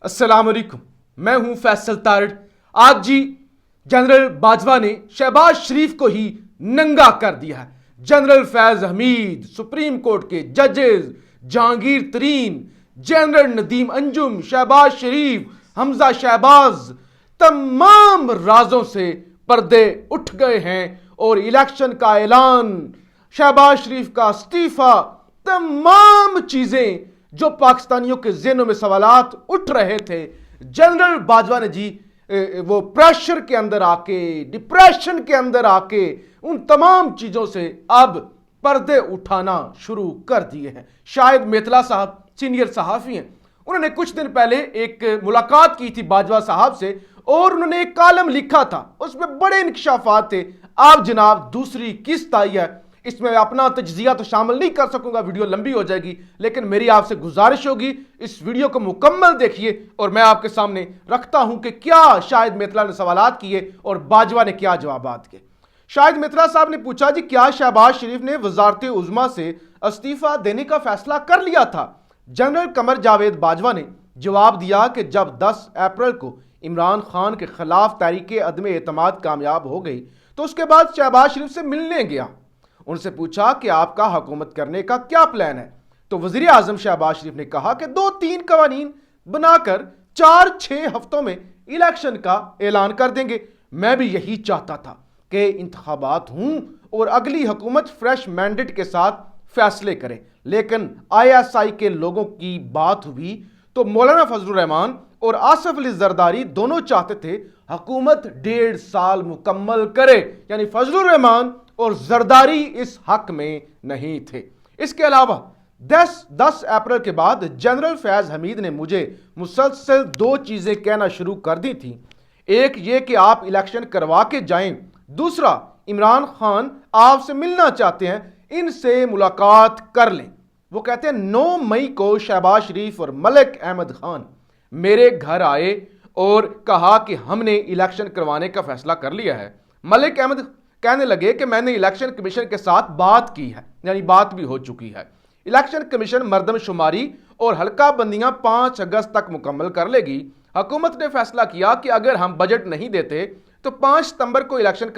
अस्सलाम वालेकुम, मैं हूं फैसल तारड़। आज जी जनरल बाजवा ने शहबाज शरीफ को ही नंगा कर दिया है। General Faiz Hamid, supreme court के जजेस, जहांगीर तरीन, जनरल नदीम अंजुम, शहबाज शरीफ, हमजा शहबाज, तमाम राजों से पर्दे उठ गए हैं और इलेक्शन का ऐलान, शहबाज शरीफ का इस्तीफा, तमाम चीजें जो पाकिस्तानियों के ज़हनों में सवालात उठ रहे थे, जनरल बाजवा ने जी वो प्रेशर के अंदर आके, डिप्रेशन के अंदर आके उन तमाम चीज़ों से अब पर्दे उठाना शुरू कर दिए हैं। शाहिद मेतला साहब सीनियर सहाफ़ी हैं, उन्होंने कुछ दिन पहले एक मुलाकात की थी बाजवा साहब से और उन्होंने एक कॉलम लिखा था, उसमें बड़े इंकशाफात थे। आप जनाब दूसरी किस्त आई है, इसमें अपना तज्जिया तो शामिल नहीं कर सकूंगा, वीडियो लंबी हो जाएगी, लेकिन मेरी आपसे गुजारिश होगी इस वीडियो को मुकम्मल देखिए और मैं आपके सामने रखता हूं कि क्या शाहिद मेतला ने सवालात किए और बाजवा ने क्या जवाबात किए। शाहिद मेतला साहब ने पूछा, जी क्या शहबाज शरीफ ने वजारत उज़्मा से इस्तीफा देने का फैसला कर लिया था? जनरल कमर जावेद बाजवा ने जवाब दिया कि जब 10 अप्रैल को इमरान खान के खिलाफ तहरीक अदम एतमाद कामयाब हो गई तो उसके बाद शहबाज शरीफ से मिलने गया, उनसे पूछा कि आपका हुकूमत करने का क्या प्लान है? तो वज़ीर आज़म शहबाज शरीफ ने कहा कि 2-3 कवानीन बनाकर 4-6 हफ्तों में इलेक्शन का ऐलान कर देंगे। मैं भी यही चाहता था कि इंतखाबात हूं और अगली हुकूमत फ्रेश मैंडेट के साथ फैसले करे, लेकिन ISI के लोगों की बात हुई तो मौलाना फजलुर रहमान और आसिफ अली जरदारी दोनों चाहते थे हुकूमत 1.5 साल मुकम्मल करे, यानी फजलुर रहमान और जरदारी इस हक में नहीं थे। इसके अलावा 10 अप्रैल के बाद जनरल फैज हमीद ने मुझे मुसलसल 2 चीजें कहना शुरू कर दी थी। एक ये कि आप इलेक्शन करवा के जाएं, दूसरा इमरान खान आपसे मिलना चाहते हैं, इनसे मुलाकात कर लें। वो कहते हैं 9 मई को शहबाज शरीफ और मलिक अहमद खान मेरे घर आए और कहा कि हमने इलेक्शन करवाने का फैसला कर लिया है। मलिक अहमद कहने लगे कि मैंने इलेक्शन कमीशन के साथ बात की है, यानी बात भी हो चुकी है। इलेक्शन कमीशन मर्दमशुमारी और हल्का बंदियां 5 अगस्त तक मुकम्मल कर लेगी। हुकूमत ने फैसला किया कि अगर हम बजट नहीं देते तो 5 सितंबर को इलेक्शन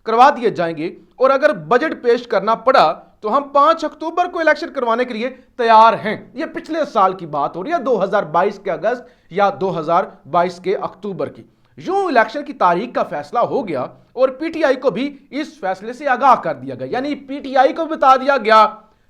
करवा दिए जाएंगे और अगर बजट पेश करना पड़ा तो हम 5 अक्टूबर को इलेक्शन करवाने के लिए तैयार हैं। यह पिछले साल की बात हो रही है, 2022 के अगस्त या 2022 के अक्टूबर की। यूं इलेक्शन की तारीख का फैसला हो गया और पीटीआई को भी इस फैसले से आगाह कर दिया गया, यानी पीटीआई को बता दिया गया।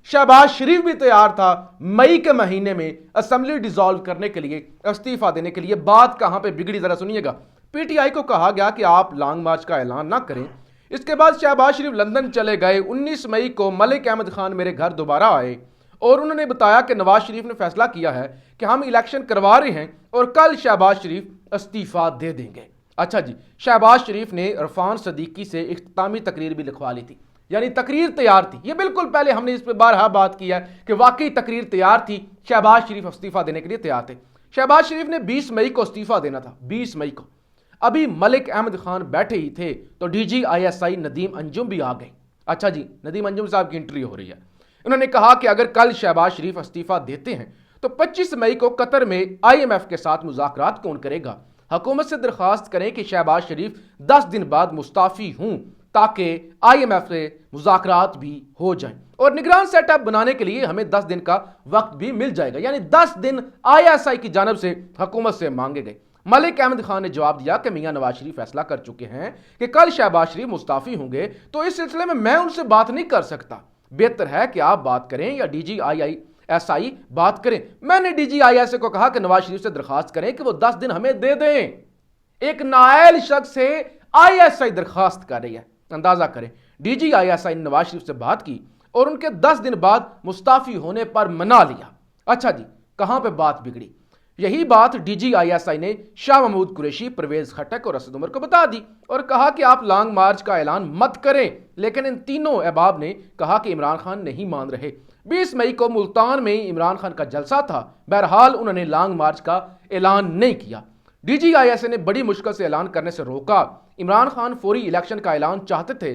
शहबाज शरीफ भी तैयार था मई के महीने में असेंबली डिसॉल्व करने के लिए, इस्तीफा देने के लिए। बात कहां पे बिगड़ी जरा सुनिएगा। पीटीआई को कहा गया कि आप लॉन्ग मार्च का ऐलान ना करें। इसके बाद शहबाज शरीफ लंदन चले गए। 19 मई को मलिक अहमद खान मेरे घर दोबारा आए और उन्होंने बताया कि नवाज शरीफ ने फैसला किया है कि हम इलेक्शन करवा रहे हैं और कल शहबाज शरीफ इस्तीफा दे देंगे। अच्छा जी, शहबाज शरीफ ने इरफान सदीकी से इख्तितामी तकरीर भी लिखवा ली थी, यानी तकरीर तैयार थी। ये बिल्कुल पहले हमने इस पर बारहा बात किया कि वाकई तकरीर तैयार थी, शहबाज शरीफ इस्तीफा देने के लिए तैयार थे। शहबाज शरीफ ने 20 मई को इस्तीफा देना था, 20 मई को। अभी मलिक अहमद खान बैठे ही थे तो DG ISI नदीम अंजुम भी आ गए। अच्छा जी, नदीम अंजुम साहब की इंटरव्यू हो रही है। उन्होंने कहा कि अगर कल शहबाज शरीफ इस्तीफा देते हैं तो 25 मई को कतर में IMF के साथ मुज़ाकरात कौन करेगा? हुकूमत से दरख्वास्त करें कि शहबाज शरीफ 10 दिन बाद मुस्ताफ़ी हूं ताकि IMF से मुज़ाकरात भी हो जाएं और निगरान सेटअप बनाने के लिए हमें 10 दिन का वक्त भी मिल जाएगा, यानी 10 दिन ISI की जानब से हुकूमत से मांगे गए। मलिक अहमद खान ने जवाब दिया कि मियां नवाज शरीफ फैसला कर चुके हैं कि कल शहबाज शरीफ मुस्ताफ़ी होंगे, तो इस सिलसिले में मैं उनसे बात नहीं कर सकता। बेहतर है कि आप बात करें या DG ISI बात करें। मैंने DG ISI को कहा कि नवाज शरीफ से दरखास्त करें कि वो 10 दिन हमें दे दें। एक नायल शख्स से ISI दरखास्त कर रही है, अंदाजा करें। DG ISI ने नवाज शरीफ से बात की और उनके 10 दिन बाद मुस्ताफ़ी होने पर मना लिया। अच्छा जी, कहां पे बात बिगड़ी? यही बात DG ISI ने शाह महमूद कुरैशी, परवेज खटक और असद उमर को बता दी और कहा कि आप लॉन्ग मार्च का ऐलान मत करें, लेकिन इन तीनों अहबाब ने कहा कि इमरान खान नहीं मान रहे। 20 मई को मुल्तान में इमरान खान का जलसा था, बहरहाल उन्होंने लॉन्ग मार्च का ऐलान नहीं किया। DG ISI ने बड़ी मुश्किल से ऐलान करने से रोका। इमरान खान फौरी इलेक्शन का ऐलान चाहते थे।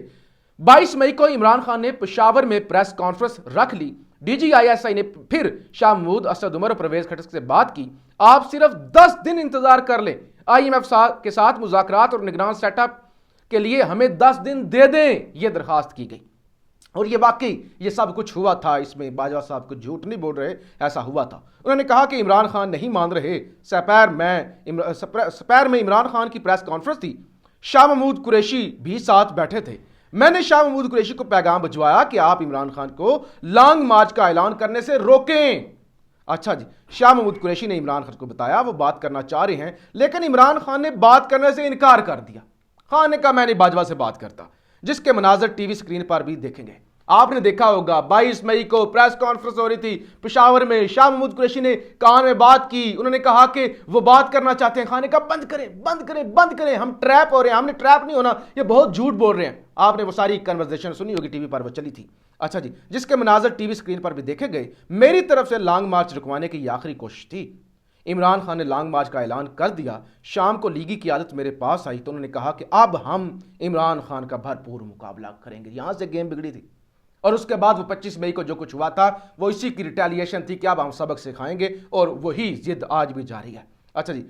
22 मई को इमरान खान ने पेशावर में प्रेस कॉन्फ्रेंस रख ली DGISI ने फिर शाह महमूद, असद उमर और परवेज खटक से बात की। आप सिर्फ 10 दिन इंतजार कर लें, IMF के साथ मुज़ाकरात और निगरान सेटअप के लिए हमें 10 दिन दे दें, यह दरखास्त की गई। और ये वाकई ये सब कुछ हुआ था, इसमें बाजवा साहब कुछ झूठ नहीं बोल रहे, ऐसा हुआ था। उन्होंने कहा कि इमरान खान नहीं मान रहे। सपैर में इमरान खान की प्रेस कॉन्फ्रेंस थी, शाह महमूद कुरैशी भी साथ बैठे थे। मैंने शाह महमूद कुरैशी को पैगाम भिजवाया कि आप इमरान खान को लॉन्ग मार्च का ऐलान करने से रोकें। अच्छा जी, शाह महमूद कुरैशी ने इमरान खान को बताया वो बात करना चाह रहे हैं, लेकिन इमरान खान ने बात करने से इनकार कर दिया। खान ने कहा मैं नहीं बाजवा से बात करता, जिसके मनाजर टीवी स्क्रीन पर भी देखेंगे। आपने देखा होगा 22 मई को प्रेस कॉन्फ्रेंस हो रही थी पेशावर में, शाह महमूद कुरैशी ने कान में बात की, उन्होंने कहा कि वो बात करना चाहते हैं। खान ने कहा बंद करें बंद करें बंद करें, हम ट्रैप हो रहे हैं, हमने ट्रैप नहीं होना, ये बहुत झूठ बोल रहे हैं। आपने वो सारी कन्वर्सेशन सुनी होगी, टीवी पर वो चली थी। अच्छा जी, जिसके मनाजर टीवी स्क्रीन पर भी देखे गए। मेरी तरफ से लॉन्ग मार्च रुकवाने की आखिरी कोशिश थी। इमरान खान ने लॉन्ग मार्च का ऐलान कर दिया। शाम को लीगी की आदत मेरे पास आई तो उन्होंने कहा कि अब हम इमरान खान का भरपूर मुकाबला करेंगे। यहां से गेम बिगड़ी थी। और उसके बाद वो 25 मई को जो कुछ हुआ था वो इसी की रिटेलिएशन थी कि अब हम सबक सिखाएंगे, और वही जिद आज भी जारी है। अच्छा जी,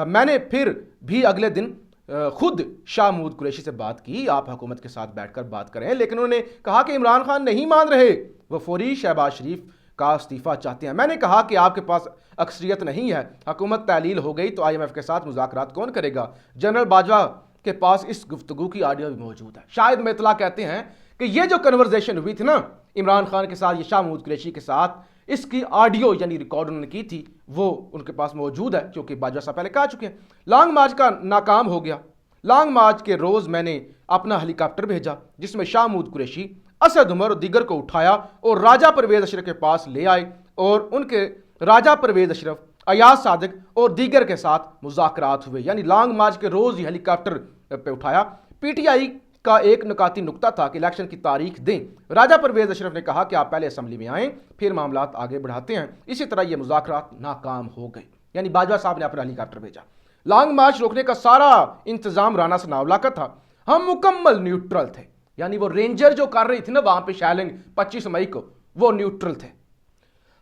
मैंने फिर भी अगले दिन खुद शाह महमूद कुरैशी से बात की, आप हुकूमत के साथ बैठकर बात करें, लेकिन उन्होंने कहा कि इमरान खान नहीं मान रहे, वो फौरी शहबाज शरीफ का इस्तीफा चाहते हैं। मैंने कहा कि आपके पास अक्सरियत नहीं है, हुकूमत तहलील हो गई तो IMF के साथ मुज़ाकरात कौन करेगा। जनरल बाजवा के पास इस गुफ्तगू की ऑडियो भी मौजूद है। शाहिद मेतला कहते हैं कि ये जो कन्वर्सेशन हुई थी ना इमरान खान के साथ, ये शाह महमूद कुरैशी के साथ, इसकी ऑडियो यानी रिकॉर्ड उन्होंने की थी, वो उनके पास मौजूद है, क्योंकि बाजवा साहब पहले कह चुके हैं। लॉन्ग मार्च का नाकाम हो गया। लॉन्ग मार्च के रोज़ मैंने अपना हेलीकॉप्टर भेजा, जिसमें शाह महमूद कुरैशी, असद उमर और दीगर को उठाया और राजा परवेज अशरफ के पास ले आए, और उनके राजा परवेज अशरफ, अयाज सादिक और दीगर के साथ मुज़ाकरात हुए। यानी लॉन्ग मार्च के रोज़ ही हेलीकॉप्टर पे उठाया। PTI का एक नुकाती नुक्ता था कि इलेक्शन की तारीख दें। राजा परवेज अशरफ ने कहा कि आप पहले असेंबली में आएं, फिर मामलात आगे बढ़ाते हैं। इसी तरह ये मुज़ाकरात नाकाम हो गए। यानी बाजवा साहब ने अपना हेलीकॉप्टर भेजा। लॉन्ग मार्च रोकने का सारा इंतजाम राना सनाउल्लाह का था। हम मुकम्मल न्यूट्रल थे। यानी वो रेंजर जो कर रही थी ना वहां पे शैलिंग 25 मई को, वो न्यूट्रल थे।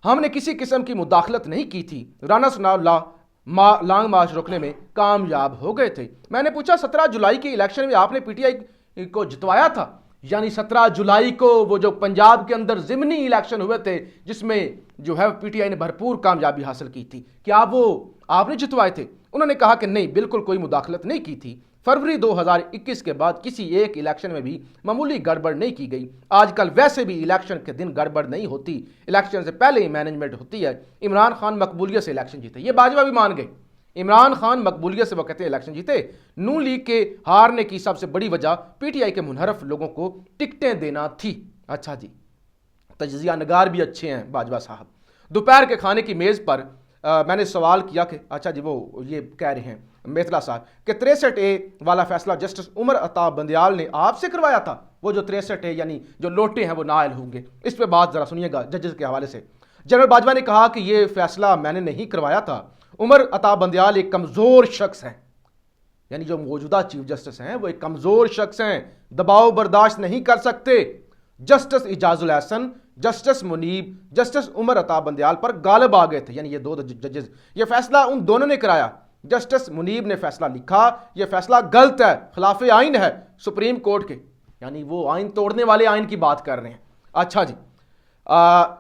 हमने किसी किस्म की मुदाखलत नहीं की थी। राना सनाउल्लाह लॉन्ग मार्च रोकने में कामयाब हो गए थे। मैंने पूछा 17 जुलाई के इलेक्शन में आपने PTI को जितवाया था। यानी 17 जुलाई को वो जो पंजाब के अंदर ज़िमनी इलेक्शन हुए थे, जिसमें जो है PTI ने भरपूर कामयाबी हासिल की थी, क्या वो आपने जितवाए थे? उन्होंने कहा कि नहीं, बिल्कुल कोई मुदाखलत नहीं की थी। फरवरी 2021 के बाद किसी एक इलेक्शन में भी मामूली गड़बड़ नहीं की गई। आजकल वैसे भी इलेक्शन के दिन गड़बड़ नहीं होती, इलेक्शन से पहले ही मैनेजमेंट होती है। इमरान खान मकबूलियत से इलेक्शन जीते, ये बाजवा भी मान गए। इमरान खान मकबूलियत से वो कहते हैं इलेक्शन जीते। नून लीग के हारने की सबसे बड़ी वजह PTI के मुनहरफ लोगों को टिकटें देना थी। अच्छा जी, तजिया नगार भी अच्छे हैं बाजवा साहब। दोपहर के खाने की मेज़ पर मैंने सवाल किया कि अच्छा जी, वो ये कह रहे हैं मेतला साहब कि 63A वाला फैसला जस्टिस उमर अता बंदियाल ने आपसे करवाया था। वो जो 63A यानी जो लोटे हैं वो नायल होंगे। इस पे बात ज़रा सुनिएगा जजेस के हवाले से। जनरल बाजवा ने कहा कि ये फैसला मैंने नहीं करवाया था। उमर अता बंदियाल एक कमज़ोर शख्स हैं, यानी जो मौजूदा चीफ जस्टिस हैं वो एक कमज़ोर शख्स हैं, दबाव बर्दाश्त नहीं कर सकते। Justice Ijazul Ahsan, justice Munib, justice Umar Ata Bandial पर गालिब आ गए थे। यानी ये दो जजेस, ये फैसला उन दोनों ने कराया। जस्टिस मुनीब ने फैसला लिखा, यह फैसला गलत है, खिलाफ आइन है सुप्रीम कोर्ट के। यानी वो आइन तोड़ने वाले आइन की बात कर रहे हैं। अच्छा जी,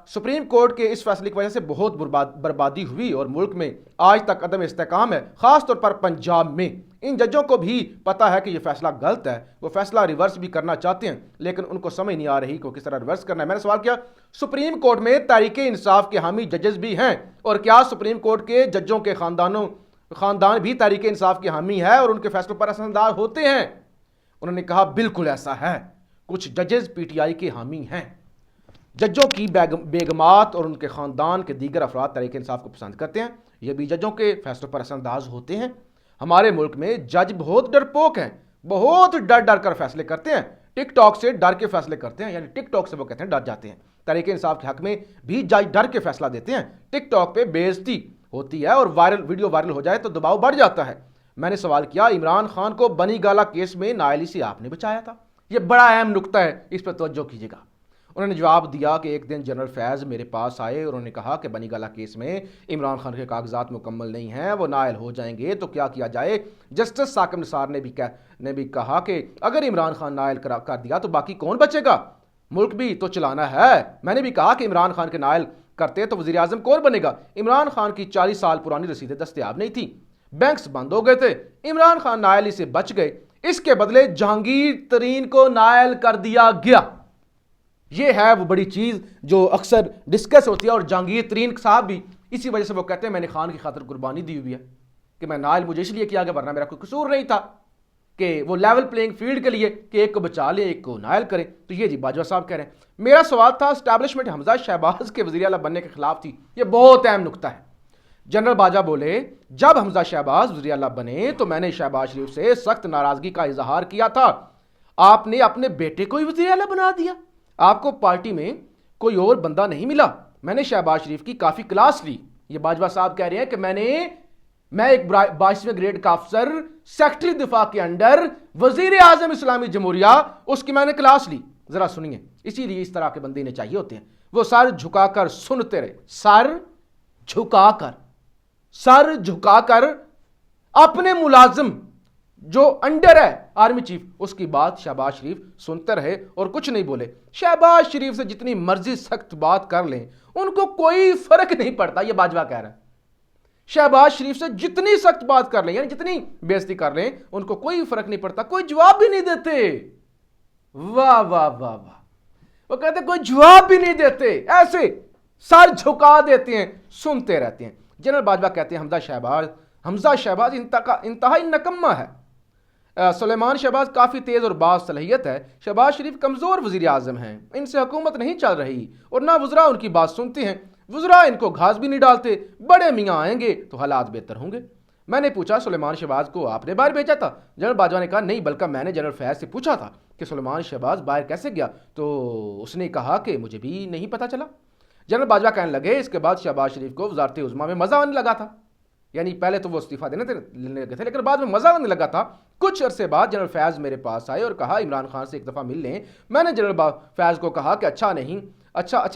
सुप्रीम कोर्ट के इस फैसले की वजह से बहुत बर्बादी हुई और मुल्क में आज तक अदम इस्तेकाम है, ख़ासतौर पर पंजाब में। इन जजों को भी पता है कि यह फैसला गलत है। वो फैसला रिवर्स भी करना चाहते हैं, लेकिन उनको समझ नहीं आ रही कि किस तरह रिवर्स करना है। मैंने सवाल किया, सुप्रीम कोर्ट में तहरीक इंसाफ के हामी जजेस भी हैं, और क्या सुप्रीम कोर्ट के जजों के ख़ानदान भी तहरीक इंसाफ के हामी है और उनके फैसलों पर असरअंदाज होते हैं? उन्होंने कहा बिल्कुल ऐसा है, कुछ जजेस PTI के हामी हैं। जजों की बेगमात और उनके ख़ानदान के दीगर अफराद तहरीक इंसाफ को पसंद करते हैं। ये भी जजों के फैसलों पर असरअंदाज होते हैं। हमारे मुल्क में जज बहुत डरपोक हैं, बहुत डर डर कर फैसले करते हैं। टिकटॉक से डर के फैसले करते हैं, यानी टिकटॉक से वो कहते हैं डर जाते हैं। तहरीक इंसाफ के हक में भी जज डर के फैसला देते हैं। टिकटॉक पे बेइज्जती होती है और वीडियो वायरल हो जाए तो दबाव बढ़ जाता है। मैंने सवाल किया, इमरान खान को बनी गाला केस में नाअहली से आपने बचाया था। यह बड़ा अहम नुक्ता है, इस पर तवज्जो कीजिएगा। انہوں نے جواب دیا کہ ایک دن جنرل فیض میرے پاس آئے اور انہوں نے کہا کہ بنی گالہ کیس میں عمران خان کے کاغذات مکمل نہیں ہیں، وہ نائل ہو جائیں گے تو کیا کیا جائے۔ جسٹس ثاقب نثار نے بھی کہا کہ اگر عمران خان نائل کر دیا تو باقی کون بچے گا، ملک بھی تو چلانا ہے۔ میں نے بھی کہا کہ عمران خان کے نائل کرتے تو وزیر اعظم کون بنے گا۔ عمران خان کی 40 سال پرانی رسیدیں دستیاب نہیں تھیں، بینکس بند ہو گئے تھے، عمران خان نائل سے بچ گئے، اس کے بدلے جہانگیر ترین کو نائل کر دیا گیا۔ یہ ہے وہ بڑی چیز جو اکثر ڈسکس ہوتی ہے، اور جہانگیر ترین صاحب بھی اسی وجہ سے وہ کہتے ہیں میں نے خان کی خاطر قربانی دی ہوئی ہے کہ میں نائل مجھے اس لیے کیا گیا ورنہ میرا کوئی قصور نہیں تھا، کہ وہ لیول پلینگ فیلڈ کے لیے کہ ایک کو بچا لیں ایک کو نائل کریں۔ تو یہ جی باجوہ صاحب کہہ رہے ہیں۔ میرا سوال تھا اسٹیبلشمنٹ حمزہ شہباز کے وزیر اعلیٰ بننے کے خلاف تھی، یہ بہت اہم نکتہ ہے۔ جنرل باجوہ بولے جب حمزہ شہباز وزیر اعلیٰ بنے تو میں نے شہباز شریف سے سخت ناراضگی کا اظہار کیا تھا، آپ نے اپنے بیٹے کو ہی وزیر اعلیٰ بنا دیا، آپ کو پارٹی میں کوئی اور بندہ نہیں ملا۔ میں نے شہباز شریف کی کافی کلاس لی۔ یہ باجوہ صاحب کہہ رہے ہیں کہ میں ایک 22ویں گریڈ کا افسر سیکٹری دفاع کے انڈر وزیر اعظم اسلامی جمہوریہ، اس کی میں نے کلاس لی۔ ذرا سنیے، اسی لیے اس طرح کے بندے انہیں چاہیے ہوتے ہیں، وہ سر جھکا کر سنتے رہے، سر جھکا کر اپنے ملازم جو انڈر ہے آرمی چیف اس کی بات شہباز شریف سنتے رہے اور کچھ نہیں بولے۔ شہباز شریف سے جتنی مرضی سخت بات کر لیں ان کو کوئی فرق نہیں پڑتا، یہ باجوہ کہہ رہا ہے۔ شہباز شریف سے جتنی سخت بات کر لیں یعنی جتنی بےعزتی کر لیں ان کو کوئی فرق نہیں پڑتا، کوئی جواب بھی نہیں دیتے۔ واہ واہ واہ واہ، وہ کہتے ہیں کوئی جواب بھی نہیں دیتے، ایسے سر جھکا دیتے ہیں، سنتے رہتے ہیں۔ جنرل باجوہ کہتے ہیں حمزہ شہباز انتہائی نکمہ ہے، سلیمان شہباز کافی تیز اور باز صلاحیت ہے، شہباز شریف کمزور وزیر اعظم ہیں، ان سے حکومت نہیں چل رہی اور نہ وزراء ان کی بات سنتے ہیں، وزراء ان کو گھاس بھی نہیں ڈالتے، بڑے میاں آئیں گے تو حالات بہتر ہوں گے۔ میں نے پوچھا سلیمان شہباز کو آپ نے باہر بھیجا تھا؟ جنرل باجوہ نے کہا نہیں، بلکہ میں نے جنرل فیض سے پوچھا تھا کہ سلیمان شہباز باہر کیسے گیا تو اس نے کہا کہ مجھے بھی نہیں پتا چلا۔ جنرل باجوہ کہنے لگے اس کے بعد شہباز شریف کو وزارت عظمیٰ میں مزہ آنے لگا تھا، یعنی پہلے تو وہ استعفیٰ دینے لگے تھے لیکن بعد میں مزہ آنے لگا تھا۔ کچھ عرصے بعد جنرل فیض میرے پاس آئے اور کہا عمران خان سے ایک دفعہ مل لیں۔ میں نے جنرل فیض کو کہا کہ اچھا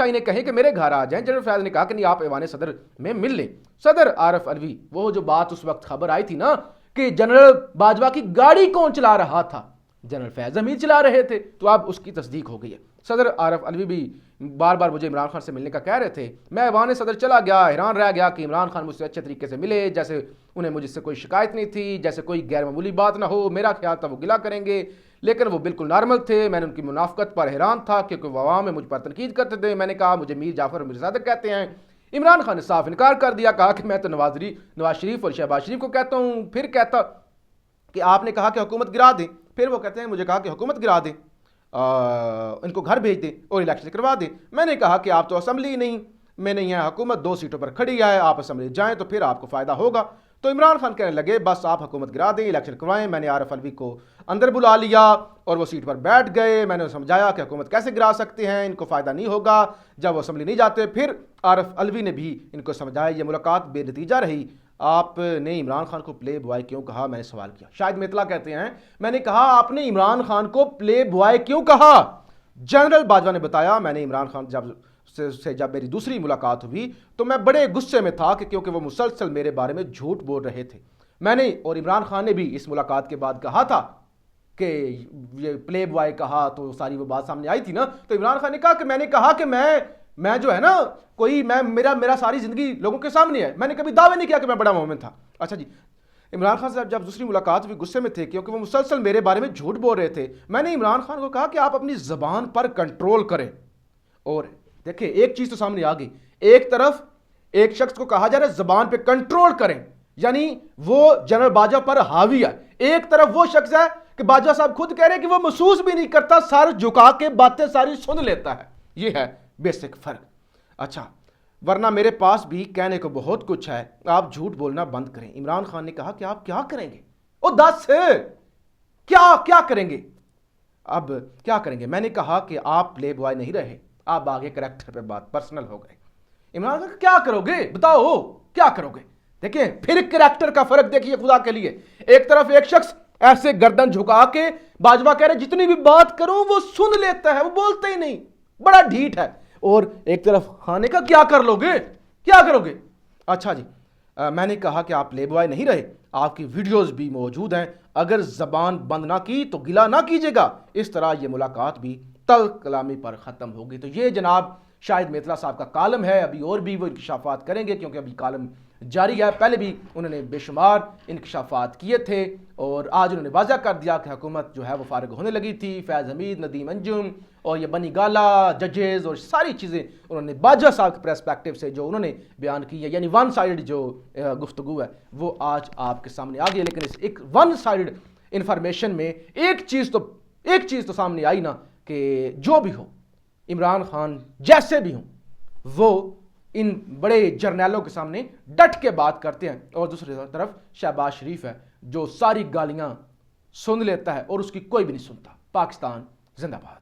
انہیں کہیں کہ میرے گھر آ جائیں۔ جنرل فیض نے کہا کہ نہیں، آپ ایوان صدر میں مل لیں۔ صدر عارف علوی، وہ جو بات اس وقت خبر آئی تھی نا کہ جنرل باجوہ کی گاڑی کون چلا رہا تھا، جنرل فیض حمید چلا رہے تھے، تو اب اس کی تصدیق ہو گئی ہے۔ صدر عارف علوی بھی بار بار مجھے عمران خان سے ملنے کا کہہ رہے تھے، میں ایوان صدر چلا گیا، حیران رہ گیا کہ عمران خان مجھ سے اچھے طریقے سے ملے، جیسے انہیں مجھ سے کوئی شکایت نہیں تھی، جیسے کوئی غیر معمولی بات نہ ہو۔ میرا خیال تھا وہ گلہ کریں گے لیکن وہ بالکل نارمل تھے۔ میں نے ان کی منافقت پر حیران تھا کیونکہ وہ عوام میں مجھ پر تنقید کرتے تھے۔ میں نے کہا مجھے میر جعفر میر صادق کہتے ہیں۔ عمران خان نے صاف انکار کر دیا، کہا کہ میں تو نواز شریف اور شہباز شریف کو کہتا ہوں، پھر کہتا کہ آپ نے کہا کہ حکومت گرا دیں، پھر وہ کہتے ہیں مجھے کہا کہ حکومت گرا دیں، ان کو گھر بھیج دیں اور الیکشن کروا دیں۔ میں نے کہا کہ آپ تو اسمبلی میں نہیں ہے، حکومت 2 سیٹوں پر کھڑی ہے، آپ اسمبلی جائیں تو پھر آپ کو فائدہ ہوگا۔ تو عمران خان کہنے لگے بس آپ حکومت گرا دیں، الیکشن کروائیں۔ میں نے عارف علوی کو اندر بلا لیا اور وہ سیٹ پر بیٹھ گئے۔ میں نے سمجھایا کہ حکومت کیسے گرا سکتے ہیں، ان کو فائدہ نہیں ہوگا جب وہ اسمبلی نہیں جاتے۔ پھر عارف علوی نے بھی ان کو سمجھایا، یہ ملاقات بے نتیجہ رہی۔ آپ نے عمران خان کو پلے بوائے کیوں کہا؟ میں نے سوال کیا، شاید میتلا کہتے ہیں میں نے کہا آپ نے عمران خان کو پلے بوائے کیوں کہا؟ جنرل باجوہ نے بتایا میں نے عمران خان جب میری دوسری ملاقات ہوئی تو میں بڑے غصے میں تھا کہ کیونکہ وہ مسلسل میرے بارے میں جھوٹ بول رہے تھے۔ میں نے اور عمران خان نے بھی اس ملاقات کے بعد کہا تھا کہ یہ پلے بوائے کہا تو ساری وہ بات سامنے آئی تھی نا، تو عمران خان نے کہا کہ میں نے کہا کہ میں جو ہے نا میرا ساری زندگی لوگوں کے سامنے ہے، میں نے کبھی دعوے نہیں کیا کہ میں بڑا مومن تھا۔ اچھا جی، عمران خان صاحب جب دوسری ملاقات ہوئی غصے میں تھے کیونکہ وہ مسلسل میرے بارے میں جھوٹ بول رہے تھے۔ میں نے عمران خان کو کہا کہ آپ اپنی زبان پر کنٹرول کریں، اور دیکھیں ایک چیز تو سامنے آ گئی، ایک طرف ایک شخص کو کہا جا رہا ہے زبان پہ کنٹرول کریں، یعنی وہ جنرل باجوہ پر حاوی ہے، ایک طرف وہ شخص ہے کہ باجوہ صاحب خود کہہ رہے ہیں کہ وہ محسوس بھی نہیں کرتا، سر جھکا کے باتیں ساری سن لیتا ہے۔ یہ ہے بیسک فرق۔ اچھا، ورنہ میرے پاس بھی کہنے کو بہت کچھ ہے، آپ جھوٹ بولنا بند کریں۔ عمران خان نے کہا کہ آپ کیا کریں گے؟ او دس کیا کریں گے؟ اب کیا کریں گے؟ میں نے کہا کہ آپ پلے بوائے نہیں رہے، آپ آگے کریکٹر پہ بات پرسنل ہو گئے۔ عمران خان کیا کرو گے بتاؤ، کیا کرو گے؟ دیکھیں پھر کریکٹر کا فرق دیکھیے خدا کے لیے، ایک طرف ایک شخص ایسے گردن جھکا کے باجوہ کہہ رہے جتنی بھی بات کروں وہ سن لیتا ہے، وہ بولتا ہی نہیں، بڑا ڈھیٹ ہے. اور ایک طرف کھانے کا کیا کر لو گے, کیا کرو گے؟ اچھا جی, میں نے کہا کہ آپ پلے بوائے نہیں رہے, آپ کی ویڈیوز بھی موجود ہیں, اگر زبان بند نہ کی تو گلا نہ کیجیے گا, اس طرح یہ ملاقات بھی تلخ کلامی پر ختم ہوگی. تو یہ جناب شاہد میتلا صاحب کا کالم ہے, ابھی اور بھی وہ انکشافات کریں گے کیونکہ ابھی کالم جاری ہے. پہلے بھی انہوں نے بے شمار انکشافات کیے تھے اور آج انہوں نے واضح کر دیا کہ حکومت جو ہے وہ فارغ ہونے لگی تھی. فیض حمید, ندیم انجم اور یہ بنی گالا, ججز اور ساری چیزیں انہوں نے باجوہ صاحب کے پریسپیکٹو سے جو انہوں نے بیان کی ہے, یعنی ون سائیڈ جو گفتگو ہے وہ آج آپ کے سامنے آ گئی. لیکن اس ایک ون سائیڈ انفارمیشن میں ایک چیز تو سامنے آئی نا کہ جو بھی ہو, عمران خان جیسے بھی ہوں وہ ان بڑے جرنیلوں کے سامنے ڈٹ کے بات کرتے ہیں, اور دوسری طرف شہباز شریف ہے جو ساری گالیاں سن لیتا ہے اور اس کی کوئی بھی نہیں سنتا. پاکستان زندہ باد.